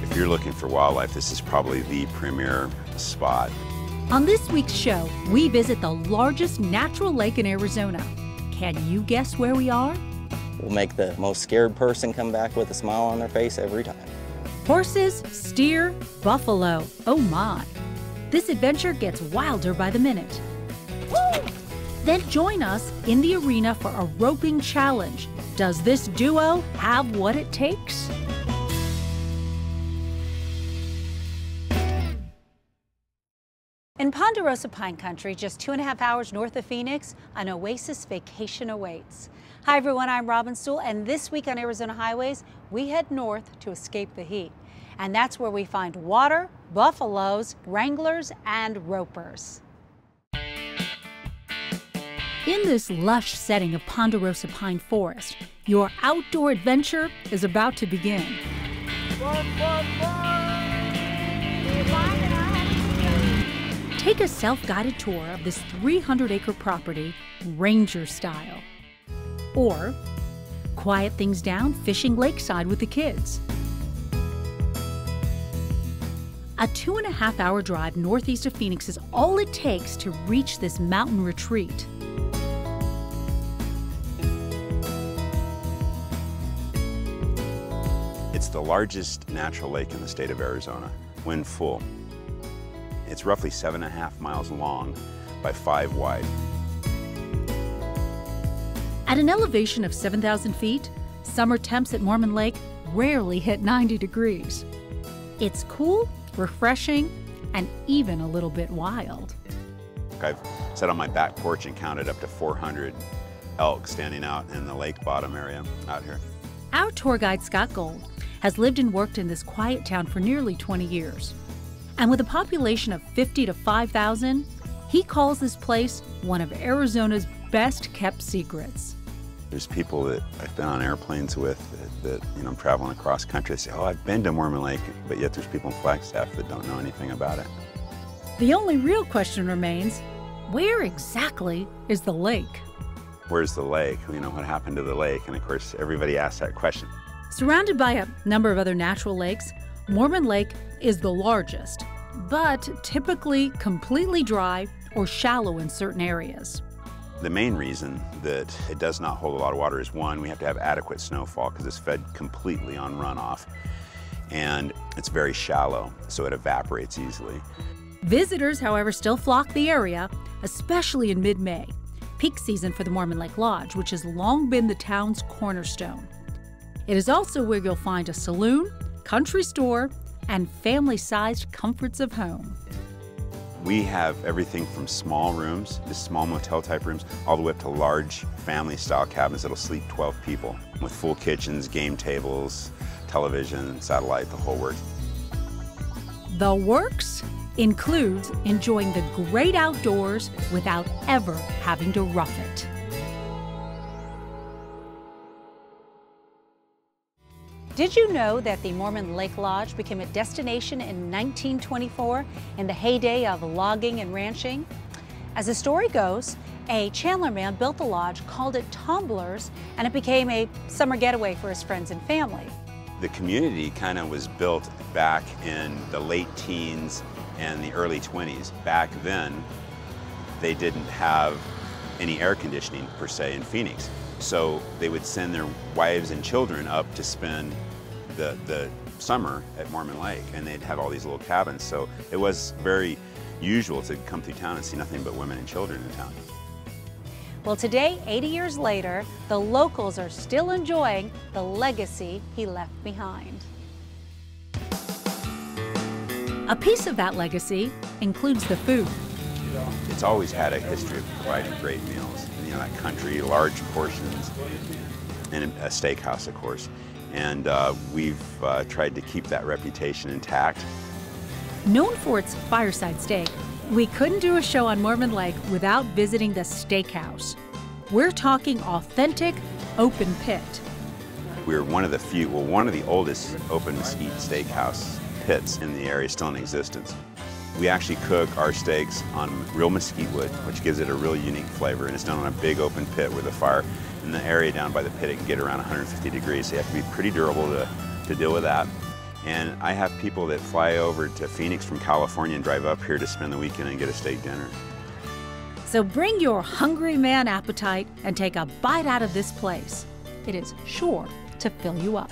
If you're looking for wildlife, this is probably the premier spot. On this week's show, we visit the largest natural lake in Arizona. Can you guess where we are? We'll make the most scared person come back with a smile on their face every time. Horses, steer, buffalo, oh my. This adventure gets wilder by the minute. Woo! Then join us in the arena for a roping challenge. Does this duo have what it takes? In Ponderosa Pine Country, just 2.5 hours north of Phoenix, an oasis vacation awaits. Hi everyone, I'm Robin Stool, and this week on Arizona Highways, we head north to escape the heat. And that's where we find water, buffaloes, wranglers, and ropers. In this lush setting of Ponderosa Pine Forest, your outdoor adventure is about to begin. Take a self-guided tour of this 300-acre property, ranger style. Or quiet things down fishing lakeside with the kids. A 2.5-hour drive northeast of Phoenix is all it takes to reach this mountain retreat. It's the largest natural lake in the state of Arizona, when full. It's roughly 7.5 miles long by 5 wide. At an elevation of 7,000 feet, summer temps at Mormon Lake rarely hit 90 degrees. It's cool, refreshing, and even a little bit wild. I've sat on my back porch and counted up to 400 elk standing out in the lake bottom area out here. Our tour guide, Scott Gold, has lived and worked in this quiet town for nearly 20 years. And with a population of 50 to 5,000, he calls this place one of Arizona's best kept secrets. There's people that I've been on airplanes with that I'm traveling across country, say, oh, I've been to Mormon Lake, but yet there's people in Flagstaff that don't know anything about it. The only real question remains, where exactly is the lake? Where's the lake? What happened to the lake? And of course, everybody asks that question. Surrounded by a number of other natural lakes, Mormon Lake is the largest, but typically completely dry or shallow in certain areas. The main reason that it does not hold a lot of water is, one, we have to have adequate snowfall because it's fed completely on runoff, and it's very shallow, so it evaporates easily. Visitors, however, still flock the area, especially in mid-May, peak season for the Mormon Lake Lodge, which has long been the town's cornerstone. It is also where you'll find a saloon, country store, and family-sized comforts of home. We have everything from small rooms, just small motel-type rooms, all the way up to large family-style cabins that'll sleep 12 people, with full kitchens, game tables, television, satellite, the whole works. The works includes enjoying the great outdoors without ever having to rough it. Did you know that the Mormon Lake Lodge became a destination in 1924 in the heyday of logging and ranching? As the story goes, a Chandler man built the lodge, called it Tumblers, and it became a summer getaway for his friends and family. The community kind of was built back in the late teens and the early 20s. Back then, they didn't have any air conditioning per se in Phoenix. So they would send their wives and children up to spend the summer at Mormon Lake, and they'd have all these little cabins. So it was very usual to come through town and see nothing but women and children in town. Well, today, 80 years later, the locals are still enjoying the legacy he left behind. A piece of that legacy includes the food. It's always had a history of providing great meals. That country, large portions, and a steakhouse, of course. and we've tried to keep that reputation intact. Known for its fireside steak, we couldn't do a show on Mormon Lake without visiting the steakhouse. We're talking authentic open pit. We're one of the few, well, one of the oldest open mesquite steakhouse pits in the area still in existence. We actually cook our steaks on real mesquite wood, which gives it a real unique flavor, and it's done on a big open pit with a fire. In the area down by the pit, it can get around 150 degrees, so you have to be pretty durable to deal with that. And I have people that fly over to Phoenix from California and drive up here to spend the weekend and get a steak dinner. So bring your hungry man appetite and take a bite out of this place. It is sure to fill you up.